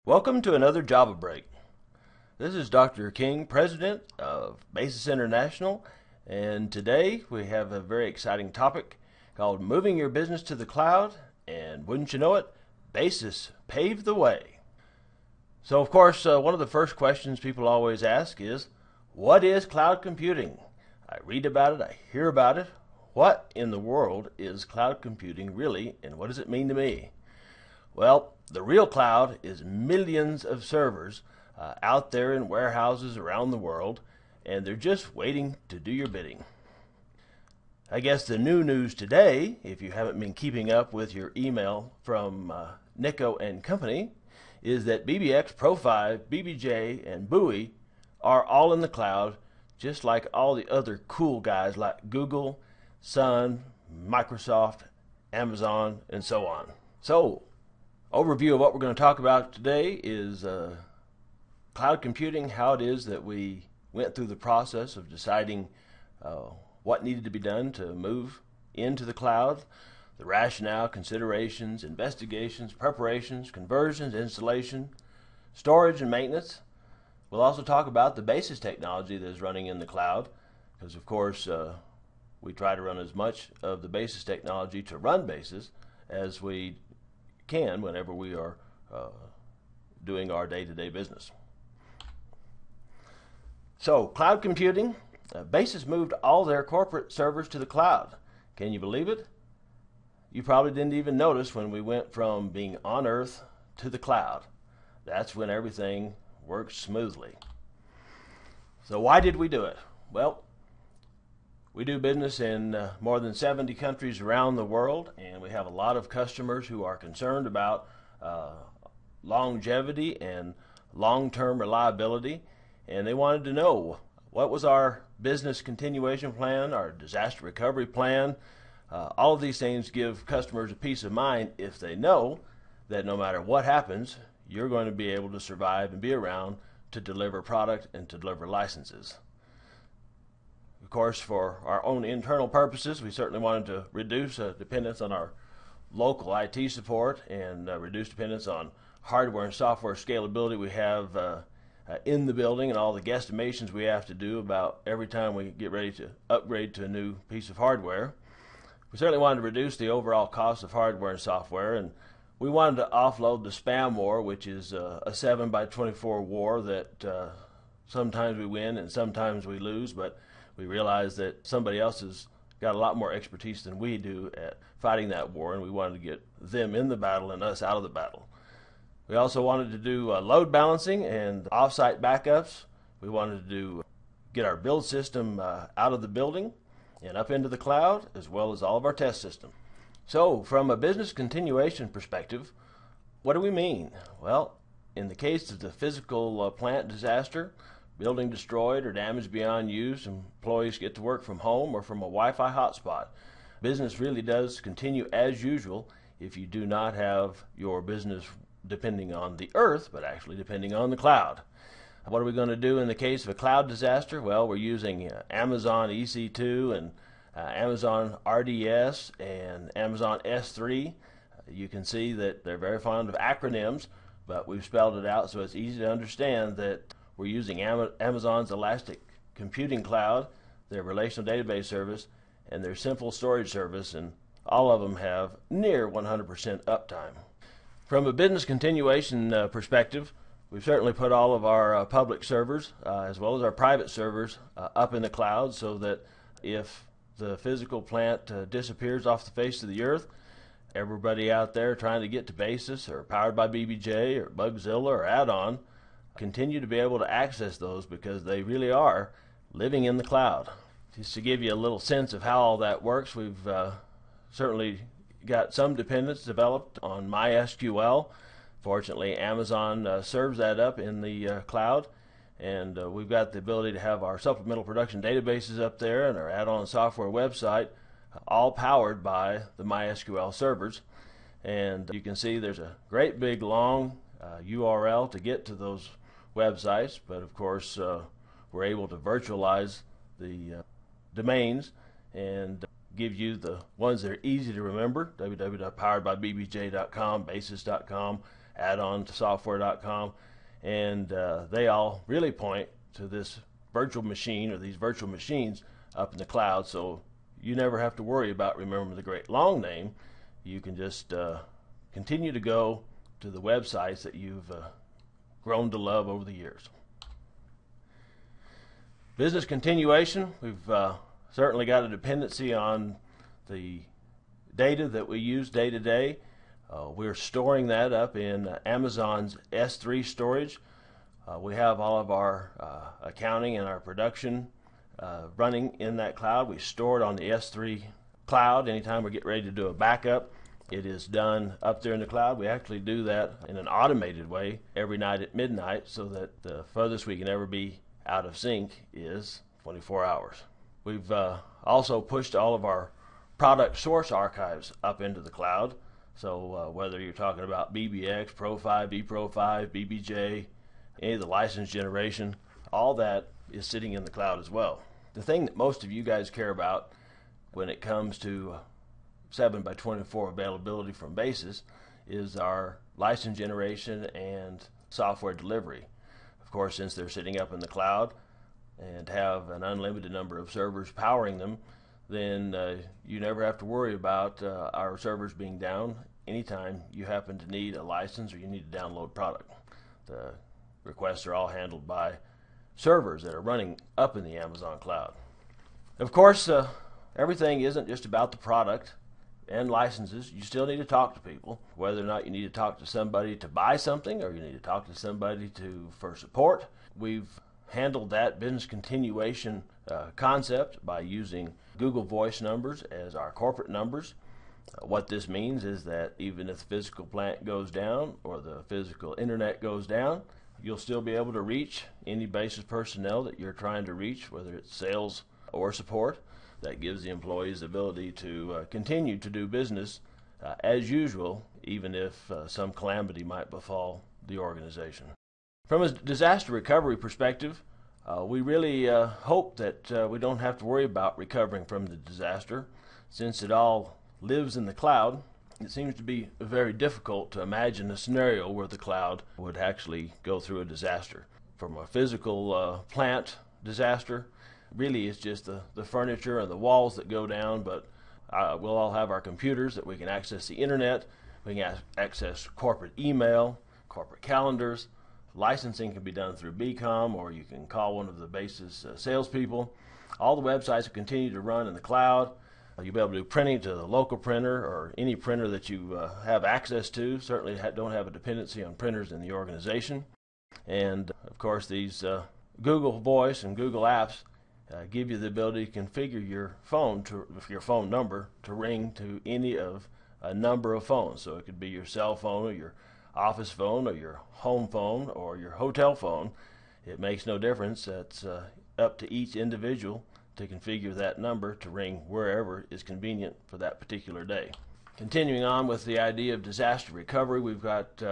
Welcome to another Java Break. This is Dr. King, President of Basis International, and today we have a very exciting topic called Moving Your Business to the Cloud, and wouldn't you know it, Basis paved the way. So of course, one of the first questions people always ask is, what is cloud computing? I read about it, I hear about it. What in the world is cloud computing really, and what does it mean to me? Well, the real cloud is millions of servers out there in warehouses around the world, and they're just waiting to do your bidding. I guess the new news today, if you haven't been keeping up with your email from Nico and Company, is that BBX, Pro5, BBJ, and Buoy are all in the cloud, just like all the other cool guys like Google, Sun, Microsoft, Amazon, and so on. So, overview of what we're going to talk about today is cloud computing, how it is that we went through the process of deciding what needed to be done to move into the cloud, the rationale, considerations, investigations, preparations, conversions, installation, storage, and maintenance. We'll also talk about the Basis technology that is running in the cloud, because of course we try to run as much of the Basis technology to run Basis as we can whenever we are doing our day-to-day business. So, cloud computing, Basis moved all their corporate servers to the cloud. Can you believe it? You probably didn't even notice when we went from being on Earth to the cloud. That's when everything works smoothly. So why did we do it? Well, we do business in more than 70 countries around the world, and we have a lot of customers who are concerned about longevity and long-term reliability, and they wanted to know what was our business continuation plan, our disaster recovery plan. All of these things give customers a peace of mind if they know that no matter what happens, you're going to be able to survive and be around to deliver product and to deliver licenses. Of course, for our own internal purposes, we certainly wanted to reduce dependence on our local IT support and reduce dependence on hardware and software scalability we have in the building and all the guesstimations we have to do about every time we get ready to upgrade to a new piece of hardware. We certainly wanted to reduce the overall cost of hardware and software, and we wanted to offload the spam war, which is a 7x24 war that sometimes we win and sometimes we lose, but we realized that somebody else has got a lot more expertise than we do at fighting that war, and we wanted to get them in the battle and us out of the battle. We also wanted to do load balancing and off-site backups. We wanted to get our build system out of the building and up into the cloud, as well as all of our test system. So, from a business continuation perspective, what do we mean? Well, in the case of the physical plant disaster, building destroyed or damaged beyond use, employees get to work from home or from a Wi-Fi hotspot. Business really does continue as usual if you do not have your business depending on the earth, but actually depending on the cloud. What are we going to do in the case of a cloud disaster? Well, we're using Amazon EC2 and Amazon RDS and Amazon S3. You can see that they're very fond of acronyms, but we've spelled it out so it's easy to understand that we're using Amazon's Elastic Computing Cloud, their relational database service, and their simple storage service, and all of them have near 100% uptime. From a business continuation perspective, we've certainly put all of our public servers as well as our private servers up in the cloud so that if the physical plant disappears off the face of the earth, everybody out there trying to get to Basis or powered by BBJ or Bugzilla or add-on continue to be able to access those because they really are living in the cloud. Just to give you a little sense of how all that works, we've certainly got some dependence developed on MySQL. Fortunately, Amazon serves that up in the cloud, and we've got the ability to have our supplemental production databases up there and our add-on software website all powered by the MySQL servers. And you can see there's a great big long URL to get to those websites, but of course we're able to virtualize the domains and give you the ones that are easy to remember: www.poweredbybbj.com, basis.com, add-on to software.com, and they all really point to this virtual machine or these virtual machines up in the cloud, so you never have to worry about remembering the great long name. You can just continue to go to the websites that you've grown to love over the years. Business continuation, we've certainly got a dependency on the data that we use day to day. We're storing that up in Amazon's S3 storage. We have all of our accounting and our production running in that cloud. We store it on the S3 cloud. Anytime we get ready to do a backup, it is done up there in the cloud. We actually do that in an automated way every night at midnight, so that the furthest we can ever be out of sync is 24 hours. We've also pushed all of our product source archives up into the cloud. So whether you're talking about BBX, Pro 5, B Pro 5, BBJ, any of the license generation, all that is sitting in the cloud as well. The thing that most of you guys care about when it comes to 7x24 availability from Basis is our license generation and software delivery. Of course, since they're sitting up in the cloud and have an unlimited number of servers powering them, then you never have to worry about our servers being down anytime you happen to need a license or you need to download product. The requests are all handled by servers that are running up in the Amazon cloud. Of course, everything isn't just about the product and licenses. You still need to talk to people, whether or not you need to talk to somebody to buy something or you need to talk to somebody for support. We've handled that business continuation concept by using Google Voice numbers as our corporate numbers. What this means is that even if the physical plant goes down or the physical internet goes down, you'll still be able to reach any Basis personnel that you're trying to reach, whether it's sales or support. That gives the employees the ability to continue to do business as usual, even if some calamity might befall the organization. From a disaster recovery perspective, we really hope that we don't have to worry about recovering from the disaster. Since it all lives in the cloud, it seems to be very difficult to imagine a scenario where the cloud would actually go through a disaster. From a physical plant disaster, really it's just the furniture and the walls that go down, but we'll all have our computers that we can access the internet, we can access corporate email, corporate calendars. Licensing can be done through BCom, or you can call one of the Basis salespeople. All the websites will continue to run in the cloud. You'll be able to do printing to the local printer or any printer that you have access to. Certainly don't have a dependency on printers in the organization. And of course, these Google Voice and Google Apps give you the ability to configure your phone number to ring to any of a number of phones. So it could be your cell phone or your office phone or your home phone or your hotel phone. It makes no difference. It's up to each individual to configure that number to ring wherever is convenient for that particular day. Continuing on with the idea of disaster recovery, we've got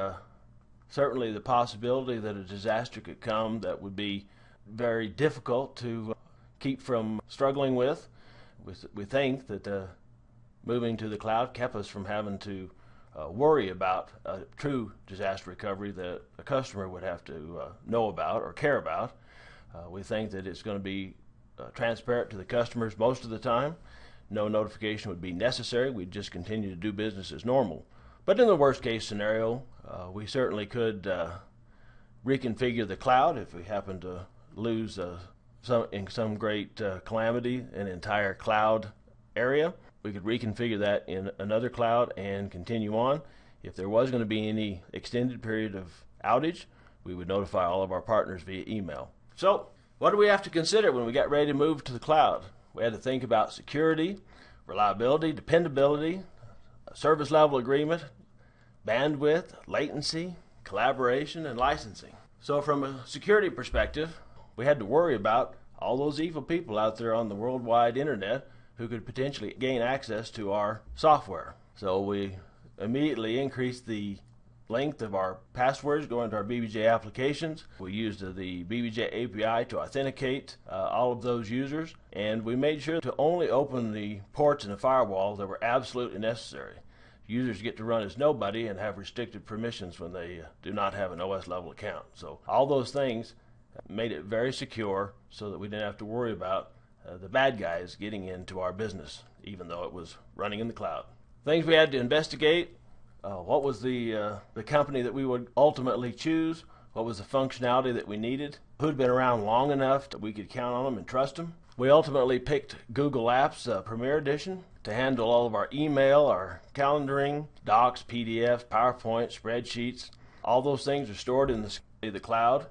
certainly the possibility that a disaster could come that would be very difficult to keep from struggling with. We think that moving to the cloud kept us from having to worry about a true disaster recovery that a customer would have to know about or care about. We think that it's going to be transparent to the customers most of the time. No notification would be necessary. We'd just continue to do business as normal. But in the worst case scenario, we certainly could reconfigure the cloud if we happen to lose in some great calamity an entire cloud area. We could reconfigure that in another cloud and continue on. If there was going to be any extended period of outage, we would notify all of our partners via email. So, what do we have to consider when we got ready to move to the cloud? We had to think about security, reliability, dependability, service level agreement, bandwidth, latency, collaboration, and licensing. So from a security perspective, we had to worry about all those evil people out there on the worldwide internet who could potentially gain access to our software. So we immediately increased the length of our passwords going to our BBJ applications. We used the BBJ API to authenticate all of those users, and we made sure to only open the ports in the firewall that were absolutely necessary. users get to run as nobody and have restricted permissions when they do not have an OS level account. So all those things made it very secure so that we didn't have to worry about the bad guys getting into our business, even though it was running in the cloud. Things we had to investigate: what was the company that we would ultimately choose? What was the functionality that we needed? Who'd been around long enough that we could count on them and trust them? We ultimately picked Google Apps Premier Edition to handle all of our email, our calendaring, docs, PDFs, PowerPoint, spreadsheets. All those things are stored in the cloud,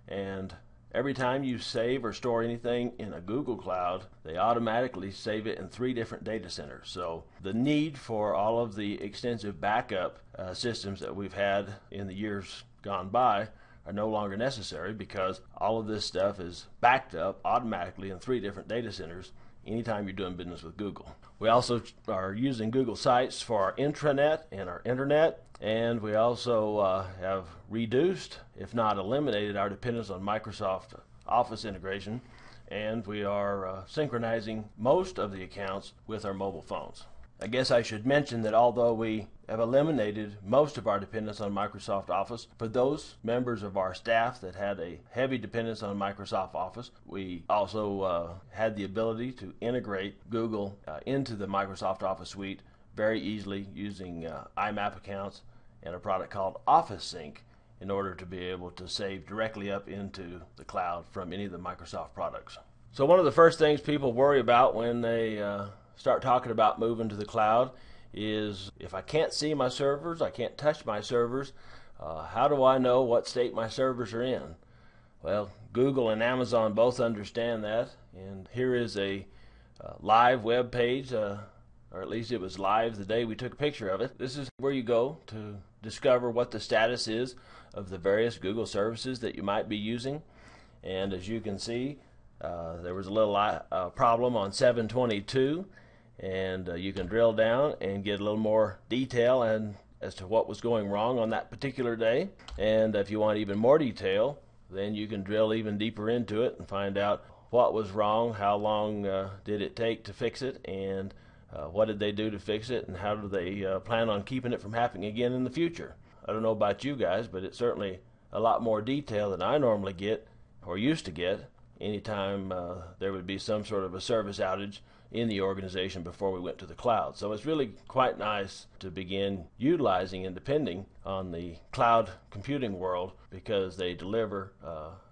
and every time you save or store anything in a Google Cloud, they automatically save it in 3 different data centers. So the need for all of the extensive backup systems that we've had in the years gone by are no longer necessary, because all of this stuff is backed up automatically in 3 different data centers anytime you're doing business with Google. We also are using Google Sites for our intranet and our internet, and we also have reduced, if not eliminated, our dependence on Microsoft Office integration, and we are synchronizing most of the accounts with our mobile phones. I guess I should mention that although we have eliminated most of our dependence on Microsoft Office, for those members of our staff that had a heavy dependence on Microsoft Office, we also had the ability to integrate Google into the Microsoft Office suite very easily using IMAP accounts and a product called Office Sync in order to be able to save directly up into the cloud from any of the Microsoft products. So one of the first things people worry about when they start talking about moving to the cloud is, if I can't see my servers, I can't touch my servers, how do I know what state my servers are in? Well, Google and Amazon both understand that, and here is a live web page, or at least it was live the day we took a picture of it. This is where you go to discover what the status is of the various Google services that you might be using. And as you can see, there was a little problem on 722, and you can drill down and get a little more detail and as to what was going wrong on that particular day. And if you want even more detail, then you can drill even deeper into it and find out what was wrong, how long did it take to fix it, and what did they do to fix it, and how do they plan on keeping it from happening again in the future. I don't know about you guys, but it's certainly a lot more detail than I normally get or used to get anytime there would be some sort of a service outage in the organization before we went to the cloud. So it's really quite nice to begin utilizing and depending on the cloud computing world, because they deliver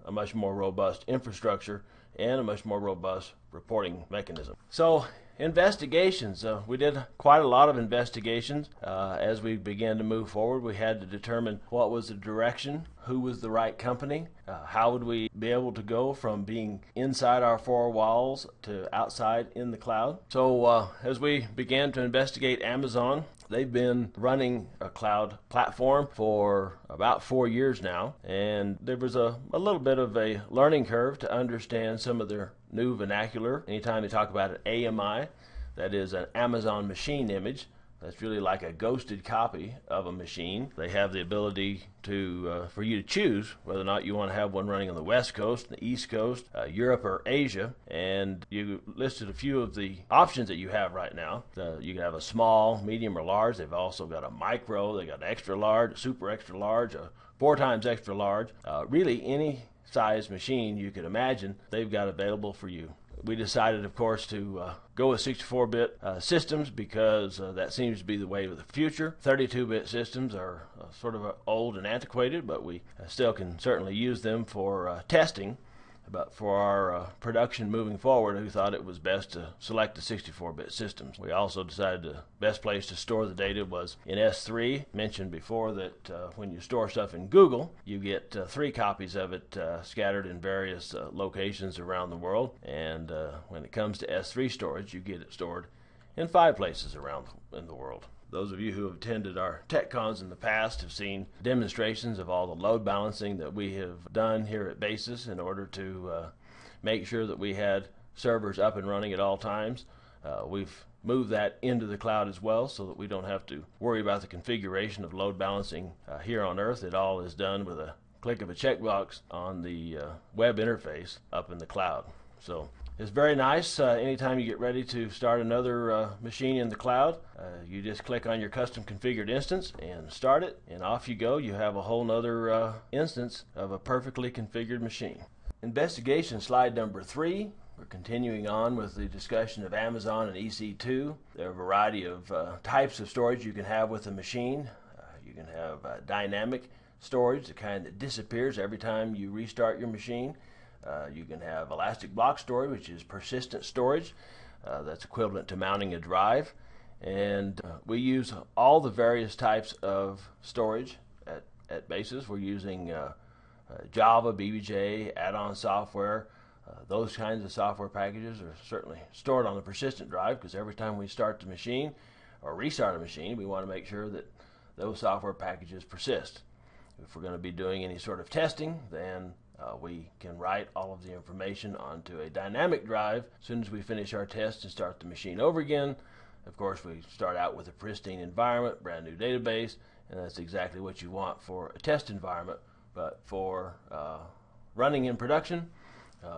a much more robust infrastructure and a much more robust reporting mechanism. So investigations. We did quite a lot of investigations. As we began to move forward, we had to determine what was the direction, who was the right company, how would we be able to go from being inside our 4 walls to outside in the cloud. So as we began to investigate Amazon, they've been running a cloud platform for about 4 years now, and there was a little bit of a learning curve to understand some of their new vernacular. Anytime they talk about an AMI, that is an Amazon machine image, that's really like a ghosted copy of a machine. They have the ability to for you to choose whether or not you want to have one running on the West Coast, the East Coast, Europe, or Asia. And you listed a few of the options that you have right now. You can have a small, medium, or large. They've also got a micro. They got an extra large, super extra large, a 4 times extra large. Really any size machine you could imagine, they've got available for you. We decided, of course, to go with 64-bit systems, because that seems to be the way of the future. 32-bit systems are sort of old and antiquated, but we still can certainly use them for testing. But for our production moving forward, we thought it was best to select the 64-bit systems. We also decided the best place to store the data was in S3. Mentioned before that when you store stuff in Google, you get 3 copies of it scattered in various locations around the world. And when it comes to S3 storage, you get it stored in 5 places around in the world. Those of you who have attended our tech cons in the past have seen demonstrations of all the load balancing that we have done here at Basis in order to make sure that we had servers up and running at all times. We've moved that into the cloud as well, so that we don't have to worry about the configuration of load balancing here on Earth. It all is done with a click of a checkbox on the web interface up in the cloud. So It's very nice. Anytime you get ready to start another machine in the cloud, you just click on your custom configured instance and start it, and off you go. You have a whole nother instance of a perfectly configured machine. Investigation slide number 3. We're continuing on with the discussion of Amazon and EC2. There are a variety of types of storage you can have with a machine. You can have dynamic storage, the kind that disappears every time you restart your machine. You can have elastic block storage, which is persistent storage. That's equivalent to mounting a drive. And we use all the various types of storage at Basis. We're using Java, BBJ, add-on software. Those kinds of software packages are certainly stored on the persistent drive, because every time we start the machine or restart a machine, we want to make sure that those software packages persist. If we're going to be doing any sort of testing, then we can write all of the information onto a dynamic drive. As soon as we finish our test and start the machine over again, of course, we start out with a pristine environment, brand new database, and that's exactly what you want for a test environment. But for running in production,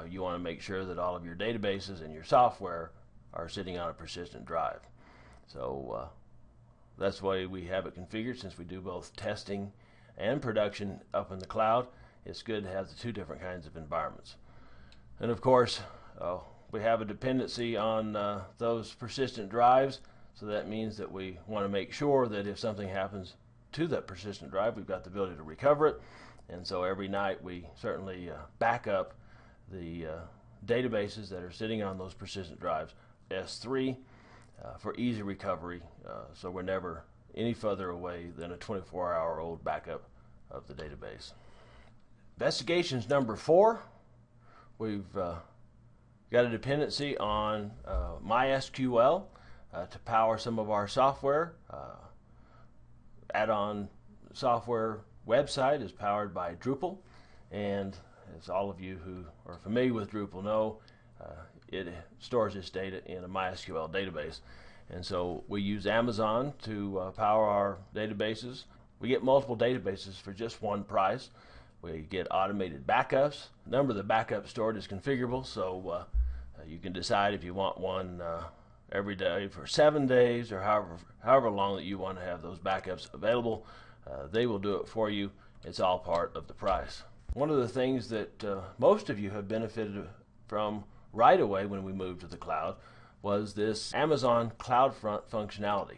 you want to make sure that all of your databases and your software are sitting on a persistent drive. So that's the way we have it configured. Since we do both testing and production up in the cloud, it's good to have the two different kinds of environments. And of course, we have a dependency on those persistent drives, so that means that we want to make sure that if something happens to that persistent drive, we've got the ability to recover it. And so every night we certainly back up the databases that are sitting on those persistent drives, S3, for easy recovery, so we're never any further away than a 24-hour-old backup of the database. Investigations number 4, we've got a dependency on MySQL to power some of our software. Add-on software website is powered by Drupal, and as all of you who are familiar with Drupal know, it stores its data in a MySQL database. And so we use Amazon to power our databases. We get multiple databases for just one price. We get automated backups. The number of the backups stored is configurable, so you can decide if you want one every day for 7 days, or however long that you want to have those backups available. They will do it for you. It's all part of the price. One of the things that most of you have benefited from right away when we moved to the cloud was this Amazon CloudFront functionality.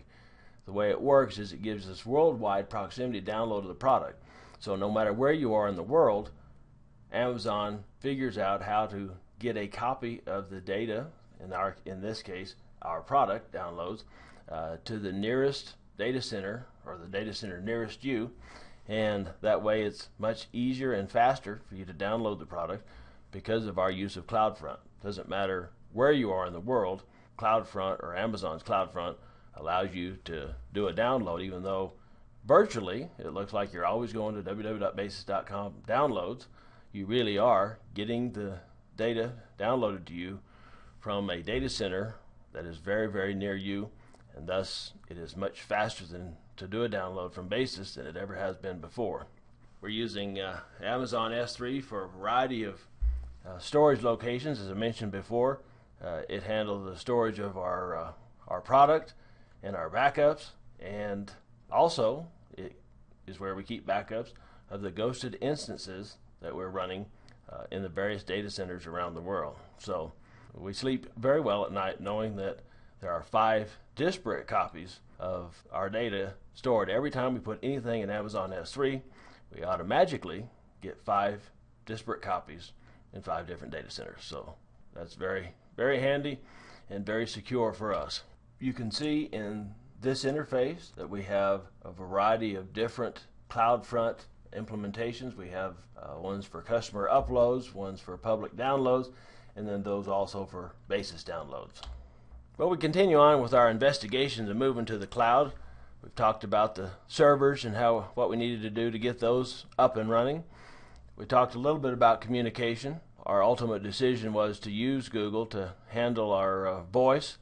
The way it works is it gives us worldwide proximity download of the product. So no matter where you are in the world, Amazon figures out how to get a copy of the data, in this case our product downloads, to the nearest data center, or the data center nearest you, and that way it's much easier and faster for you to download the product because of our use of CloudFront. Doesn't matter where you are in the world, CloudFront or Amazon's CloudFront allows you to do a download, even though virtually it looks like you're always going to www.basis.com downloads. You really are getting the data downloaded to you from a data center that is very, very near you, and thus it is much faster to do a download from Basis than it ever has been before. We're using Amazon S3 for a variety of storage locations. As I mentioned before, it handles the storage of our product and our backups, and also it is where we keep backups of the ghosted instances that we're running in the various data centers around the world. So we sleep very well at night knowing that there are 5 disparate copies of our data stored. Every time we put anything in Amazon S3, we automatically get 5 disparate copies in 5 different data centers. So that's very, very handy and very secure for us. You can see in this interface that we have a variety of different CloudFront implementations. We have ones for customer uploads, ones for public downloads, and then those also for Basis downloads. Well, we continue on with our investigations and moving to the cloud. We've talked about the servers and what we needed to do to get those up and running. We talked a little bit about communication. Our ultimate decision was to use Google to handle our voice.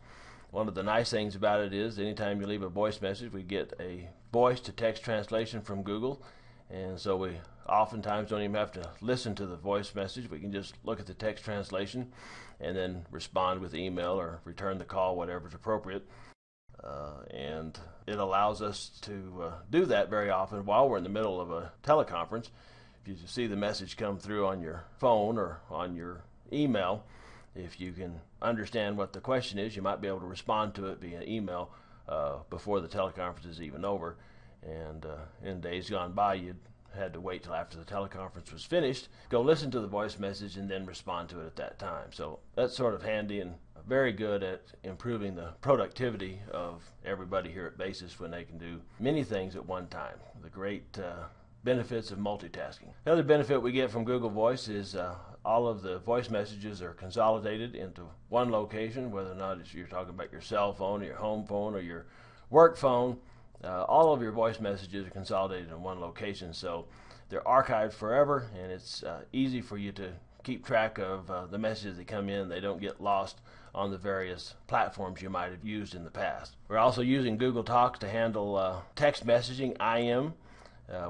One of the nice things about it is anytime you leave a voice message, we get a voice to text translation from Google, and so we oftentimes don't even have to listen to the voice message. We can just look at the text translation and then respond with email or return the call, whatever is appropriate. And it allows us to do that very often while we're in the middle of a teleconference. If you see the message come through on your phone or on your email, if you can understand what the question is, you might be able to respond to it via email before the teleconference is even over. And in days gone by, you'd had to wait till after the teleconference was finished, go listen to the voice message, and then respond to it at that time. So that's sort of handy and very good at improving the productivity of everybody here at Basis when they can do many things at one time. The great benefits of multitasking. The other benefit we get from Google Voice is all of the voice messages are consolidated into one location, whether or not you're talking about your cell phone, or your home phone, or your work phone. All of your voice messages are consolidated in one location, so they're archived forever, and it's easy for you to keep track of the messages that come in. They don't get lost on the various platforms you might have used in the past. We're also using Google Talks to handle text messaging, IM.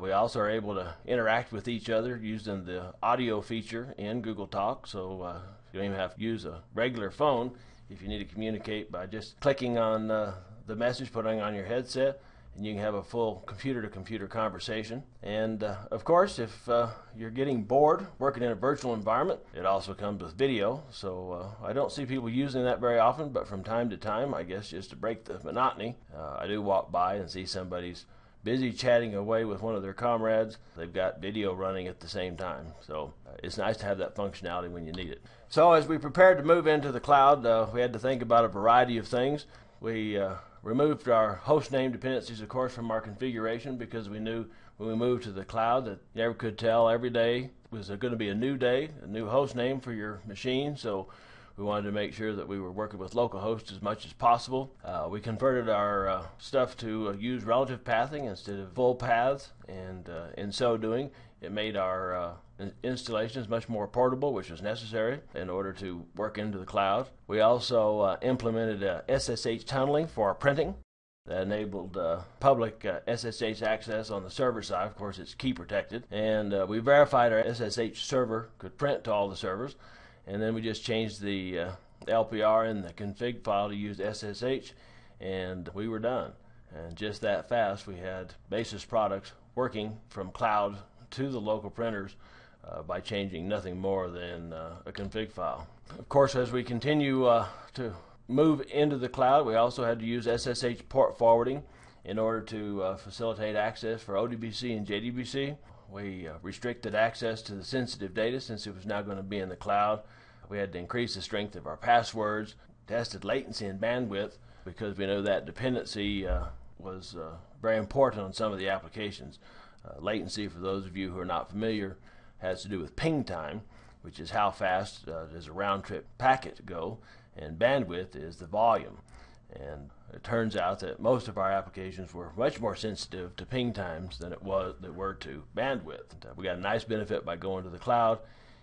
We also are able to interact with each other using the audio feature in Google Talk, so you don't even have to use a regular phone if you need to communicate by just clicking on the message, putting it on your headset, and you can have a full computer-to-computer conversation. And of course, if you're getting bored working in a virtual environment, it also comes with video. So I don't see people using that very often, but from time to time, I guess just to break the monotony, I do walk by and see somebody's busy chatting away with one of their comrades. They've got video running at the same time. So it's nice to have that functionality when you need it. So as we prepared to move into the cloud, we had to think about a variety of things. We removed our host name dependencies, of course, from our configuration because we knew when we moved to the cloud that you never could tell every day was going to be a new day, a new host name for your machine. So we wanted to make sure that we were working with localhost as much as possible. We converted our stuff to use relative pathing instead of full paths, and in so doing, it made our installations much more portable, which was necessary in order to work into the cloud. We also implemented SSH tunneling for our printing. That enabled public SSH access on the server side. Of course, it's key protected. And we verified our SSH server could print to all the servers. And then we just changed the LPR in the config file to use SSH, and we were done. And just that fast, we had Basis products working from cloud to the local printers by changing nothing more than a config file. Of course, as we continue to move into the cloud, we also had to use SSH port forwarding in order to facilitate access for ODBC and JDBC. We restricted access to the sensitive data since it was now going to be in the cloud. We had to increase the strength of our passwords, tested latency and bandwidth because we know that dependency was very important on some of the applications. Latency, for those of you who are not familiar, has to do with ping time, which is how fast does a round-trip packet go, and bandwidth is the volume. And it turns out that most of our applications were much more sensitive to ping times than they were to bandwidth. We got a nice benefit by going to the cloud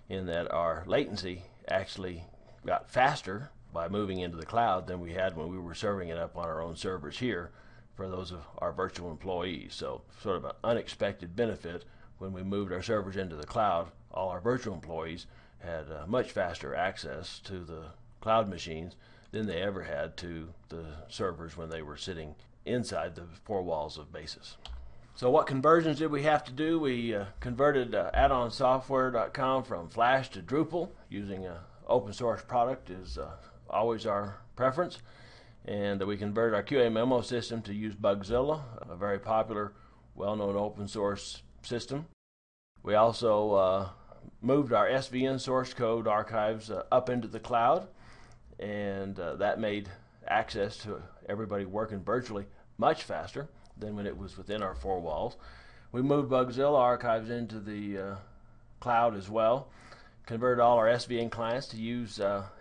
in that our latency actually got faster by moving into the cloud than we had when we were serving it up on our own servers here for those of our virtual employees. So sort of an unexpected benefit when we moved our servers into the cloud. All our virtual employees had much faster access to the cloud machines than they ever had to the servers when they were sitting inside the four walls of Basis. So what conversions did we have to do? We converted addonsoftware.com from Flash to Drupal using an open source product is always our preference. And we converted our QA memo system to use Bugzilla, a very popular, well-known open source system. We also moved our SVN source code archives up into the cloud, and that made access to everybody working virtually much faster than when it was within our four walls. We moved Bugzilla archives into the cloud as well, converted all our SVN clients to use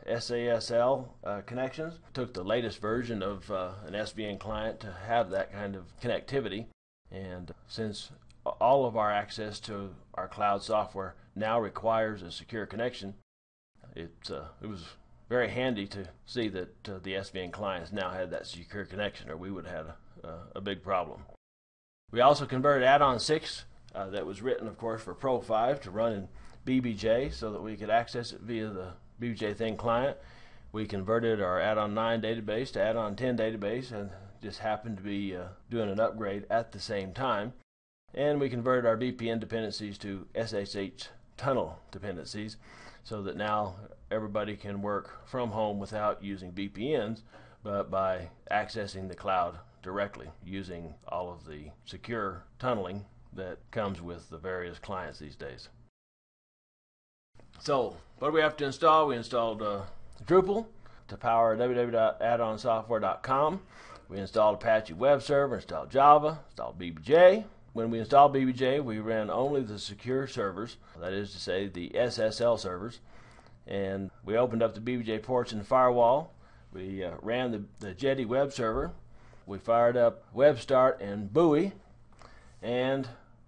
SASL connections, took the latest version of an SVN client to have that kind of connectivity, and since all of our access to our cloud software now requires a secure connection, it was very handy to see that the SVN clients now had that secure connection, or we would have had a big problem. We also converted add-on 6 that was written, of course, for Pro 5 to run in BBJ so that we could access it via the BBJ Thin client. We converted our add-on 9 database to add-on 10 database and just happened to be doing an upgrade at the same time. And we converted our VPN dependencies to SSH tunnel dependencies so that now everybody can work from home without using VPNs, but by accessing the cloud directly using all of the secure tunneling that comes with the various clients these days. So what do we have to install? We installed Drupal to power www.addonsoftware.com. We installed Apache Web Server, installed Java, installed BBJ. When we installed BBJ, we ran only the secure servers, that is to say the SSL servers, and we opened up the BBJ ports in the firewall. We ran the Jetty web server. We fired up WebStart and Buoy, and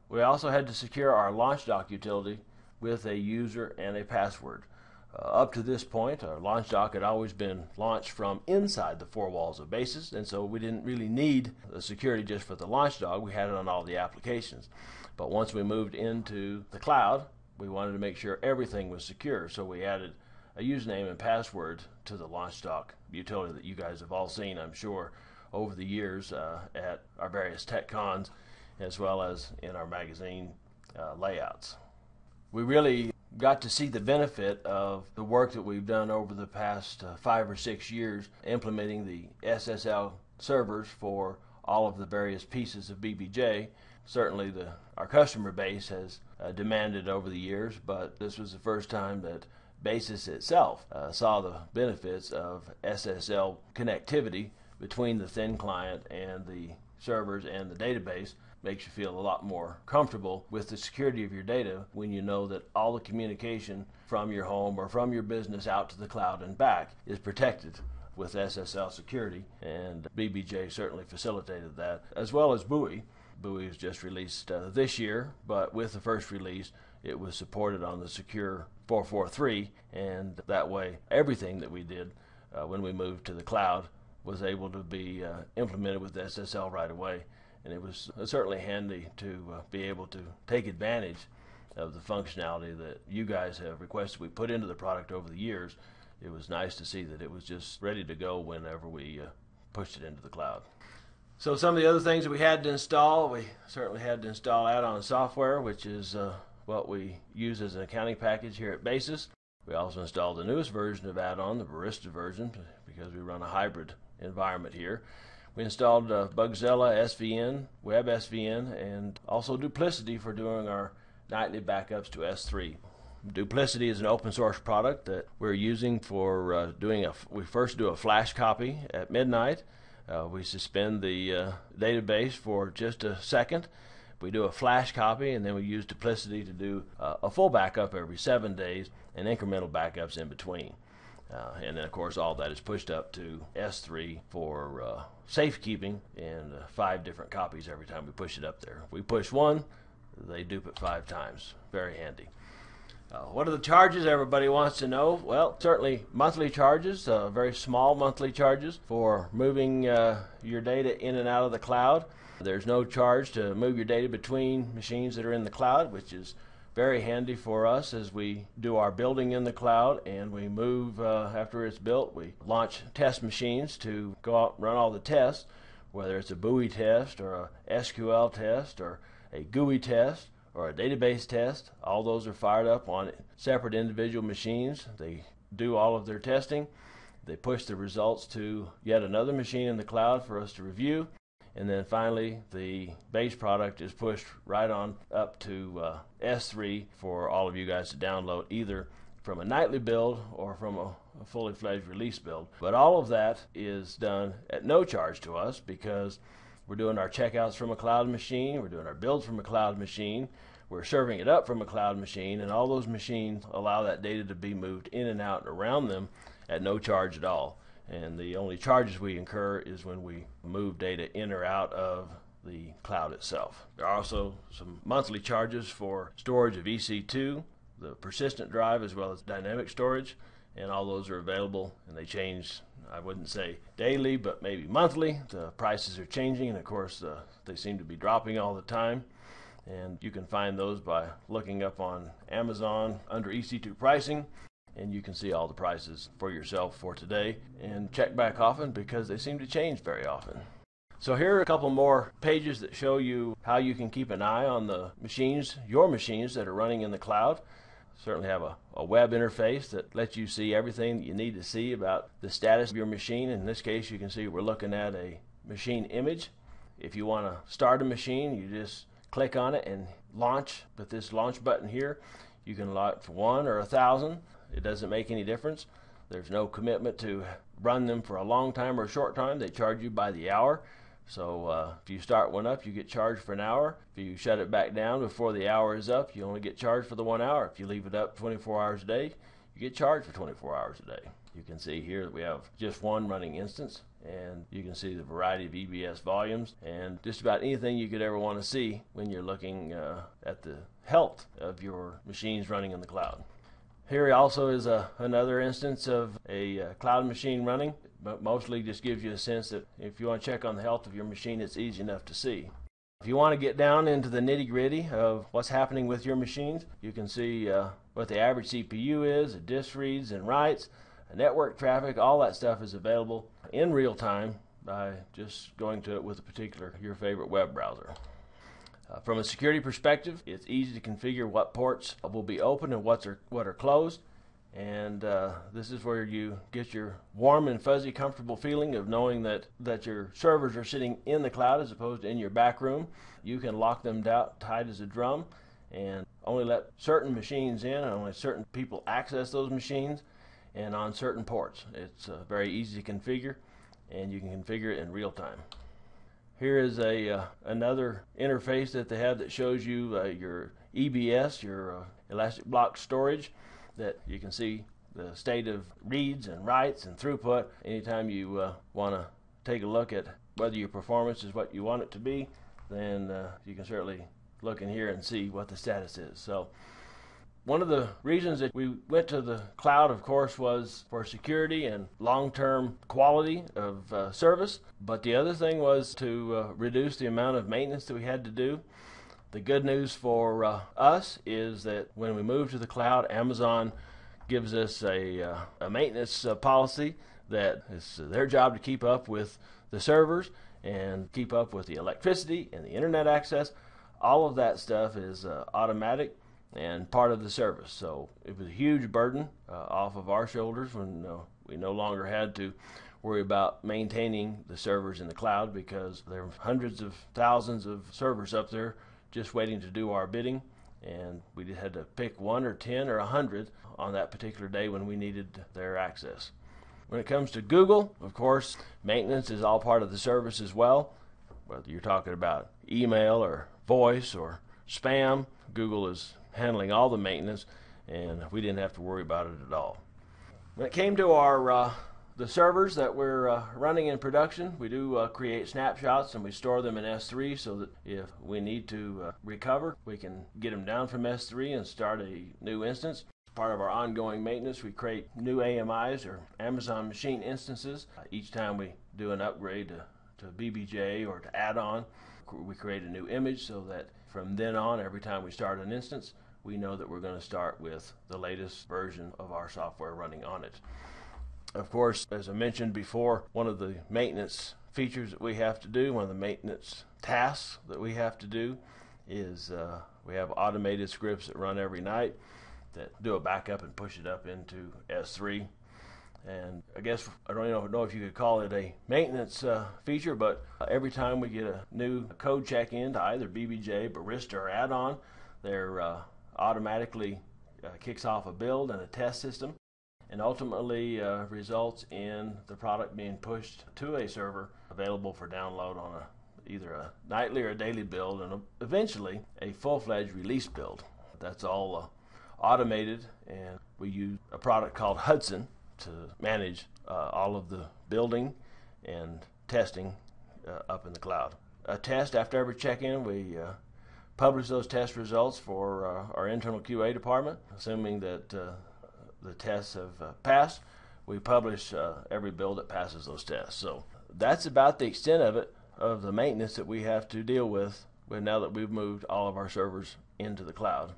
we also had to secure our LaunchDock utility with a user and a password. Up to this point, our LaunchDock had always been launched from inside the four walls of BASIS, and so we didn't really need the security just for the LaunchDock. We had it on all the applications. But once we moved into the cloud, we wanted to make sure everything was secure, so we added a username and password to the LaunchDock utility that you guys have all seen, I'm sure, over the years at our various tech cons, as well as in our magazine layouts. We really got to see the benefit of the work that we've done over the past 5 or 6 years implementing the SSL servers for all of the various pieces of BBJ. Certainly our customer base has demanded over the years, but this was the first time that BASIS itself saw the benefits of SSL connectivity between the thin client and the servers and the database. Makes you feel a lot more comfortable with the security of your data when you know that all the communication from your home or from your business out to the cloud and back is protected with SSL security, and BBJ certainly facilitated that, as well as Buoy. Buoy was just released this year, but with the first release it was supported on the Secure 443, and that way everything that we did when we moved to the cloud was able to be implemented with SSL right away. And it was certainly handy to be able to take advantage of the functionality that you guys have requested we put into the product over the years. It was nice to see that it was just ready to go whenever we pushed it into the cloud. So some of the other things that we had to install, we certainly had to install add-on software, which is what we use as an accounting package here at BASIS. We also installed the newest version of add-on, the Barista version, because we run a hybrid environment here. We installed Bugzilla SVN, Web SVN, and also Duplicity for doing our nightly backups to S3. Duplicity is an open source product that we're using for we first do a flash copy at midnight. We suspend the database for just a second. We do a flash copy, and then we use Duplicity to do a full backup every 7 days and incremental backups in between. And then, of course, all that is pushed up to S3 for safekeeping in 5 different copies every time we push it up there. We push one, they dupe it 5 times. Very handy. What are the charges everybody wants to know? Well, certainly monthly charges, very small monthly charges for moving your data in and out of the cloud. There's no charge to move your data between machines that are in the cloud, which is very handy for us as we do our building in the cloud, and we move after it's built. We launch test machines to go out and run all the tests, whether it's a Buoy test or a SQL test or a GUI test or a database test. All those are fired up on separate individual machines. They do all of their testing. They push the results to yet another machine in the cloud for us to review. And then finally, the base product is pushed right on up to S3 for all of you guys to download, either from a nightly build or from a fully fledged release build. But all of that is done at no charge to us because we're doing our checkouts from a cloud machine, we're doing our builds from a cloud machine, we're serving it up from a cloud machine, and all those machines allow that data to be moved in and out and around them at no charge at all. And the only charges we incur is when we move data in or out of the cloud itself. There are also some monthly charges for storage of EC2, the persistent drive, as well as dynamic storage, and all those are available, and they change, I wouldn't say daily, but maybe monthly. The prices are changing, and of course they seem to be dropping all the time. and you can find those by looking up on Amazon under EC2 pricing, and you can see all the prices for yourself for today, and check back often because they seem to change very often. So here are a couple more pages that show you how you can keep an eye on the machines, your machines that are running in the cloud. Certainly have a web interface that lets you see everything that you need to see about the status of your machine. In this case, you can see we're looking at a machine image. If you want to start a machine, you just click on it and launch with this launch button here. You can launch 1 or 1,000. It doesn't make any difference. There's no commitment to run them for a long time or a short time. They charge you by the hour. So if you start one up, you get charged for an hour. If you shut it back down before the hour is up, you only get charged for the 1 hour. If you leave it up 24 hours a day, you get charged for 24 hours a day. You can see here that we have just one running instance, and you can see the variety of EBS volumes and just about anything you could ever want to see when you're looking at the health of your machines running in the cloud. Here also is another instance of a cloud machine running, but mostly just gives you a sense that if you want to check on the health of your machine, it's easy enough to see. If you want to get down into the nitty-gritty of what's happening with your machines, you can see what the average CPU is, the disk reads and writes, network traffic, all that stuff is available in real time by just going to it with your favorite web browser. From a security perspective, it's easy to configure what ports will be open and what are closed. And this is where you get your warm and fuzzy comfortable feeling of knowing that your servers are sitting in the cloud as opposed to in your back room. You can lock them down tight as a drum and only let certain machines in and only certain people access those machines and on certain ports. It's very easy to configure, and you can configure it in real time. Here is another interface that they have that shows you your EBS, your elastic block storage, that you can see the state of reads and writes and throughput. Anytime you want to take a look at whether your performance is what you want it to be, then you can certainly look in here and see what the status is. So one of the reasons that we went to the cloud, of course, was for security and long-term quality of service. But the other thing was to reduce the amount of maintenance that we had to do. The good news for us is that when we move to the cloud, Amazon gives us a maintenance policy that it's their job to keep up with the servers and keep up with the electricity and the internet access. All of that stuff is automatic and part of the service. So it was a huge burden off of our shoulders when we no longer had to worry about maintaining the servers in the cloud, because there were hundreds of thousands of servers up there just waiting to do our bidding, and we just had to pick 1 or 10 or 100 on that particular day when we needed their access. When it comes to Google, of course, maintenance is all part of the service as well. Whether you're talking about email or voice or spam, Google is handling all the maintenance, and we didn't have to worry about it at all. When it came to our the servers that we're running in production, we do create snapshots and we store them in S3 so that if we need to recover, we can get them down from S3 and start a new instance. As part of our ongoing maintenance, we create new AMIs or Amazon machine instances. Each time we do an upgrade to BBJ or to add-on, we create a new image so that from then on, every time we start an instance, we know that we're going to start with the latest version of our software running on it. Of course, as I mentioned before, one of the maintenance features that we have to do, one of the maintenance tasks that we have to do is we have automated scripts that run every night that do a backup and push it up into S3. And I guess I don't even know if you could call it a maintenance feature, but every time we get a new code check-in to either BBJ, Barista, or add-on, there automatically kicks off a build and a test system, and ultimately results in the product being pushed to a server available for download on either a nightly or a daily build, and eventually a full-fledged release build. That's all automated, and we use a product called Hudson to manage all of the building and testing up in the cloud. A test after every check-in, we publish those test results for our internal QA department. Assuming that the tests have passed, we publish every build that passes those tests. So that's about the extent of it, of the maintenance that we have to deal with now that we've moved all of our servers into the cloud.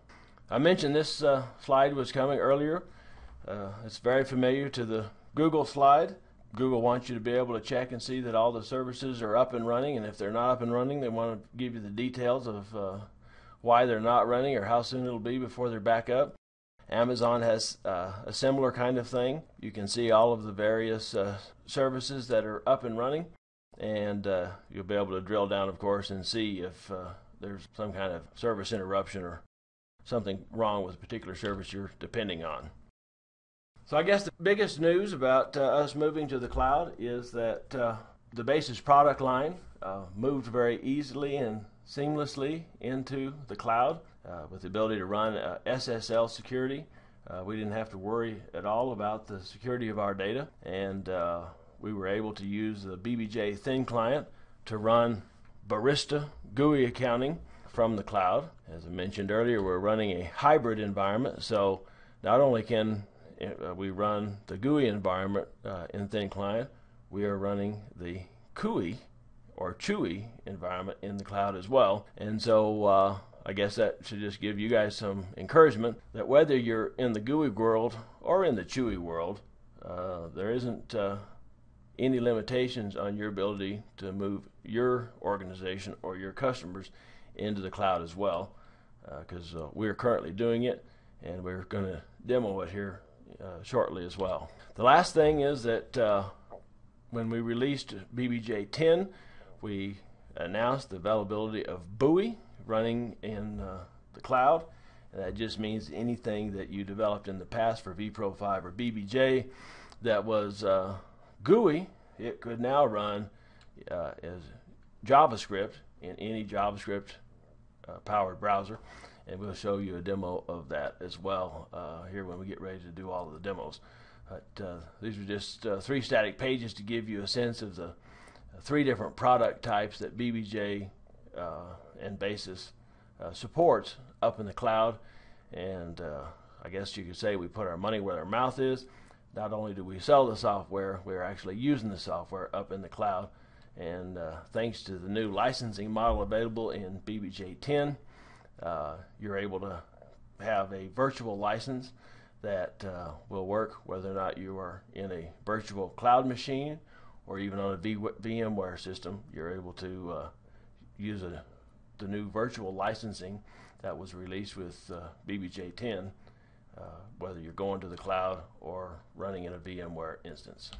I mentioned this slide was coming earlier. It's very familiar to the Google slide. Google wants you to be able to check and see that all the services are up and running, and if they're not up and running, they want to give you the details of why they're not running or how soon it'll be before they're back up. Amazon has a similar kind of thing. You can see all of the various services that are up and running, and you'll be able to drill down, of course, and see if there's some kind of service interruption or something wrong with a particular service you're depending on. So I guess the biggest news about us moving to the cloud is that the Basis product line moved very easily and seamlessly into the cloud with the ability to run SSL security. We didn't have to worry at all about the security of our data, and we were able to use the BBJ Thin client to run Barista GUI accounting from the cloud. As I mentioned earlier, we're running a hybrid environment, so not only can we run the GUI environment in Thin Client, we are running the CUI or CHUI environment in the cloud as well. And so I guess that should just give you guys some encouragement that whether you're in the GUI world or in the CHUI world, there isn't any limitations on your ability to move your organization or your customers into the cloud as well, because we're currently doing it, and we're going to demo it here shortly as well. The last thing is that when we released BBJ 10, we announced the availability of BUI running in the cloud, and that just means anything that you developed in the past for vPro 5 or BBJ that was GUI, it could now run as JavaScript in any JavaScript powered browser, and we'll show you a demo of that as well here when we get ready to do all of the demos. These are just 3 static pages to give you a sense of the 3 different product types that BBJ and Basis supports up in the cloud. And I guess you could say we put our money where our mouth is. Not only do we sell the software, we're actually using the software up in the cloud. And thanks to the new licensing model available in BBJ 10, you're able to have a virtual license that will work whether or not you are in a virtual cloud machine or even on a VMware system. You're able to use the new virtual licensing that was released with BBJ 10, whether you're going to the cloud or running in a VMware instance.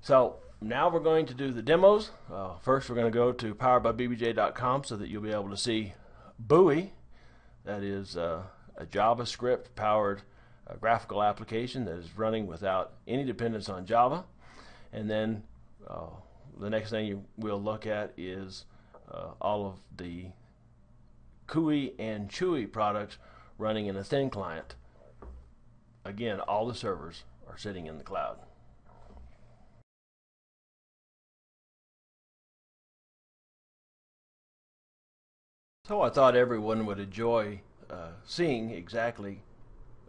So now we're going to do the demos. First we're going to go to poweredbybbj.com so that you'll be able to see BUI. That is a JavaScript powered graphical application that is running without any dependence on Java. And then the next thing we'll look at is all of the CUI and CHUI products running in a Thin client. Again, all the servers are sitting in the cloud. So I thought everyone would enjoy seeing exactly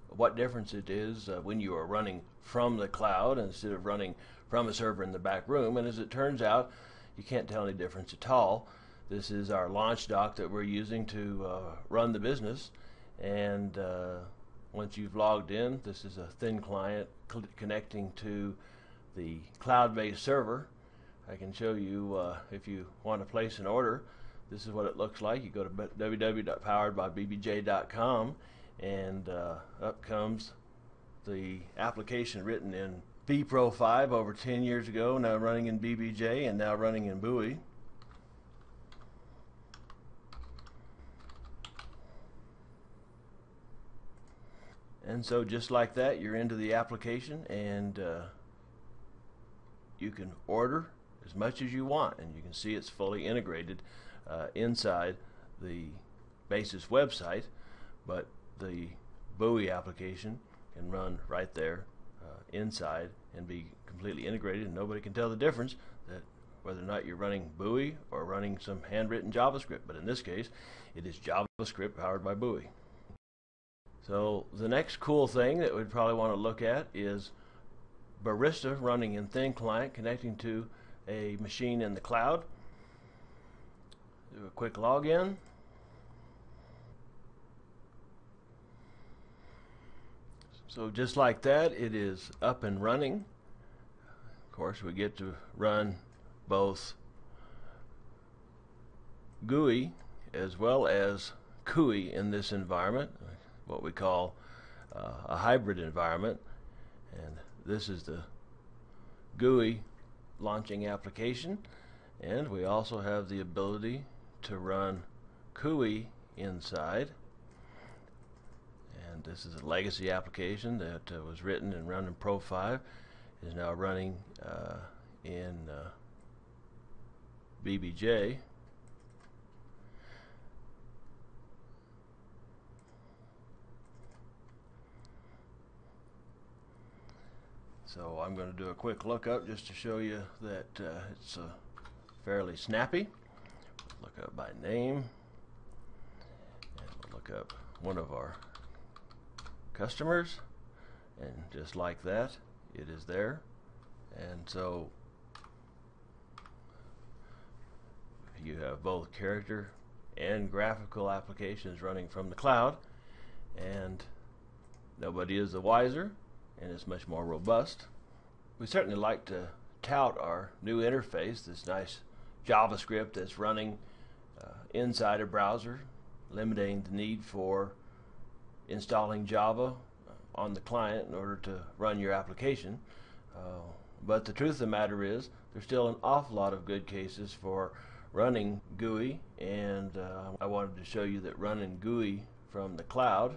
what difference it is when you are running from the cloud instead of running from a server in the back room. And as it turns out, you can't tell any difference at all. This is our launch dock that we're using to run the business. And once you've logged in, this is a Thin client connecting to the cloud-based server. I can show you if you want to place an order. This is what it looks like. You go to www.poweredbybbj.com, and up comes the application written in vPro 5 over 10 years ago, now running in BBJ and now running in BUI. And so just like that, you're into the application, and you can order as much as you want, and you can see it's fully integrated inside the Basis website, but the BUI application can run right there inside and be completely integrated, and nobody can tell the difference that whether or not you're running BUI or running some handwritten JavaScript. But in this case, it is JavaScript powered by BUI. So the next cool thing that we'd probably want to look at is Barista running in Thin client connecting to a machine in the cloud. Do a quick login. So just like that, it is up and running. Of course, we get to run both GUI as well as CUI in this environment, what we call a hybrid environment. And this is the GUI launching application, and we also have the ability to run CUI inside. And this is a legacy application that was written and run in Pro 5, is now running in BBJ. So I'm going to do a quick lookup just to show you that it's fairly snappy. Look up by name, and we'll look up one of our customers, and just like that, it is there. And so you have both character and graphical applications running from the cloud, and nobody is the wiser, and it's much more robust. We certainly like to tout our new interface, this nice JavaScript that's running inside a browser, limiting the need for installing Java on the client in order to run your application. But the truth of the matter is, there's still an awful lot of good cases for running GUI, and I wanted to show you that running GUI from the cloud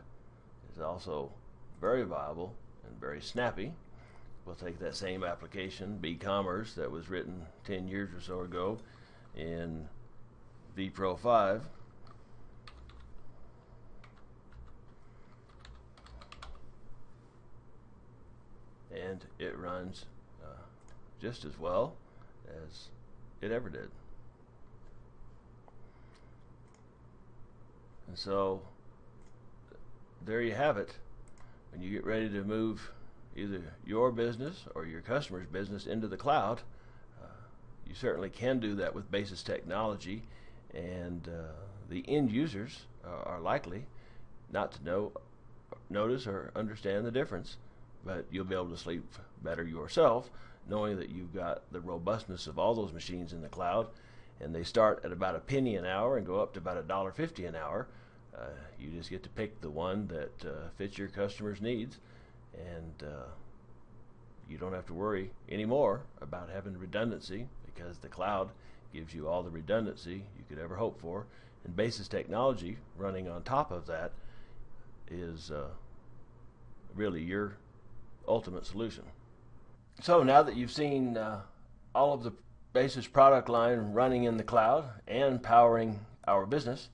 is also very viable and very snappy. We'll take that same application, B-Commerce, that was written 10 years or so ago in vPro 5. And it runs just as well as it ever did. And so there you have it. When you get ready to move either your business or your customer's business into the cloud, you certainly can do that with Basis technology, and the end users are likely not to notice or understand the difference, but you'll be able to sleep better yourself knowing that you've got the robustness of all those machines in the cloud, and they start at about a penny an hour and go up to about $1.50 an hour. You just get to pick the one that fits your customer's needs, and you don't have to worry anymore about having redundancy, because the cloud gives you all the redundancy you could ever hope for, and Basis technology running on top of that is really your ultimate solution. So now that you've seen all of the Basis product line running in the cloud and powering our business,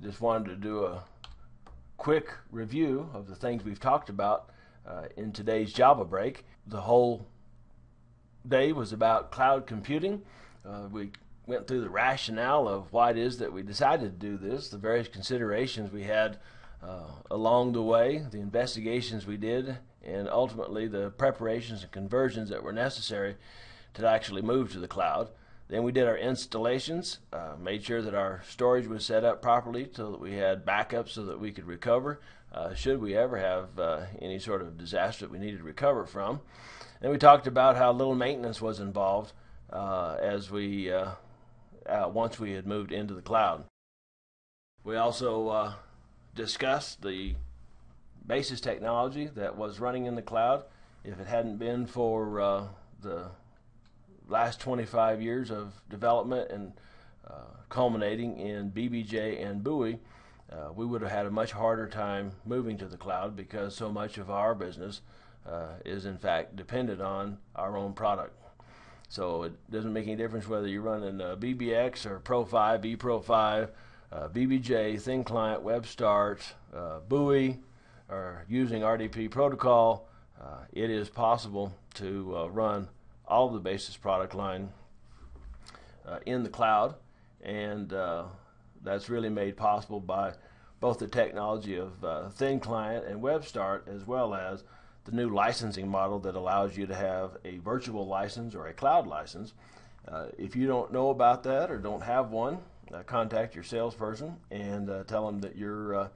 I just wanted to do a quick review of the things we've talked about in today's Java break. The whole day was about cloud computing. We went through the rationale of why it is that we decided to do this, the various considerations we had along the way, the investigations we did, and ultimately the preparations and conversions that were necessary to actually move to the cloud. Then we did our installations, made sure that our storage was set up properly so that we had backups so that we could recover should we ever have any sort of disaster that we needed to recover from. And we talked about how little maintenance was involved as we once we had moved into the cloud. We also discussed the Basis technology that was running in the cloud. If it hadn't been for the last 25 years of development and culminating in BBJ and BUI, we would have had a much harder time moving to the cloud, because so much of our business is in fact dependent on our own product. So it doesn't make any difference whether you're running BBX or Pro 5, vPro 5, BBJ, Thin Client, Web Start, BUI, or using RDP protocol. It is possible to run all of the Basis product line in the cloud, and that's really made possible by both the technology of Thin Client and Web Start, as well as the new licensing model that allows you to have a virtual license or a cloud license. If you don't know about that or don't have one, contact your salesperson and tell them that you're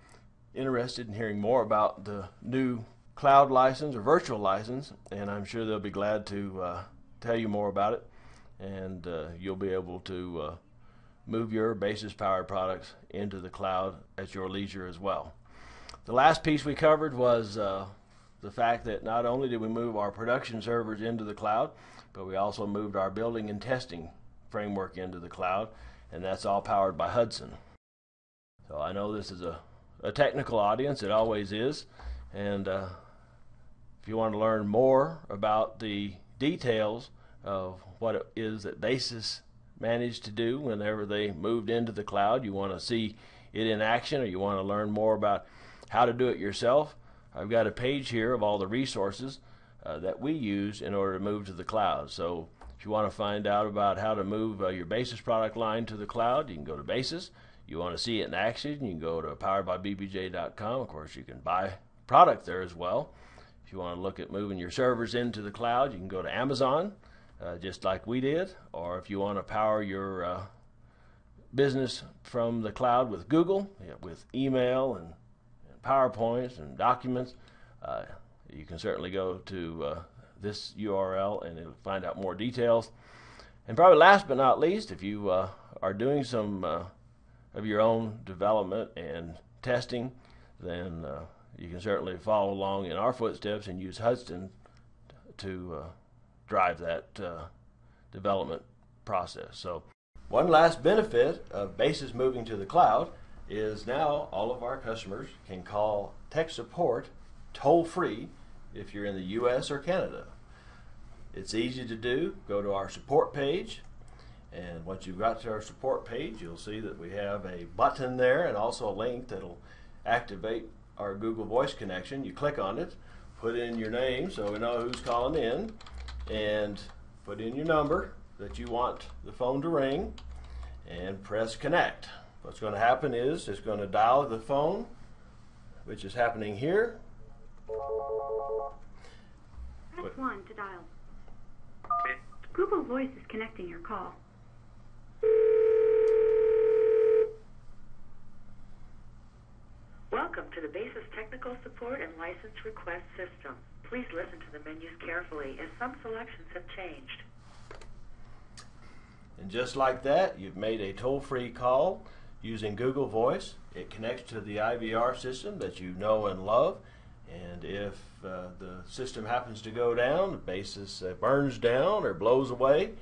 interested in hearing more about the new cloud license or virtual license, and I'm sure they'll be glad to tell you more about it, and you'll be able to move your Basis powered products into the cloud at your leisure as well. The last piece we covered was the fact that not only did we move our production servers into the cloud, but we also moved our building and testing framework into the cloud, and that's all powered by Hudson. So I know this is a technical audience, it always is, and if you want to learn more about the details of what it is that Basis managed to do whenever they moved into the cloud, you want to see it in action, or you want to learn more about how to do it yourself, I've got a page here of all the resources that we use in order to move to the cloud. So if you want to find out about how to move your Basis product line to the cloud, you can go to Basis. You want to see it in action, you can go to poweredbybbj.com. Of course, you can buy product there as well. If you want to look at moving your servers into the cloud, you can go to Amazon, just like we did. Or if you want to power your business from the cloud with Google, with email and PowerPoints and documents, you can certainly go to this URL and it'll find out more details. And probably last but not least, if you are doing some of your own development and testing, then you can certainly follow along in our footsteps and use Hudson to drive that development process. So one last benefit of Basis moving to the cloud is now all of our customers can call tech support toll-free if you're in the US or Canada. It's easy to do. Go to our support page, and once you've got to our support page, you'll see that we have a button there and also a link that'll activate our Google Voice connection. You click on it, put in your name so we know who's calling in, and put in your number that you want the phone to ring, and press connect. What's going to happen is it's going to dial the phone, which is happening here. Press 1 to dial. Google Voice is connecting your call. Welcome to the Basis Technical Support and License Request System. Please listen to the menus carefully, as some selections have changed. And just like that, you've made a toll-free call using Google Voice. It connects to the IVR system that you know and love, and if the system happens to go down, Basis burns down or blows away,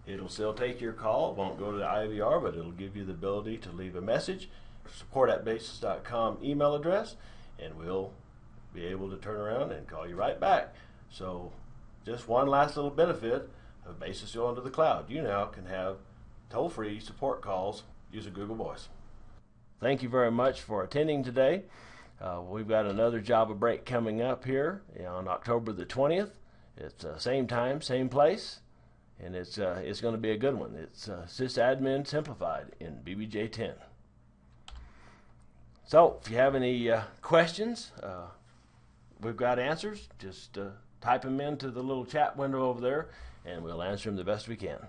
it'll still take your call. It won't go to the IVR, but it'll give you the ability to leave a message, support@basis.com email address, and we'll be able to turn around and call you right back. So just one last little benefit of Basis going to the cloud. You now can have toll-free support calls using Google Voice. Thank you very much for attending today. We've got another Java break coming up here on October the 20th. It's same time, same place, and it's going to be a good one. It's sysadmin simplified in BBJ 10. So if you have any questions, we've got answers. Just type them into the little chat window over there, and we'll answer them the best we can.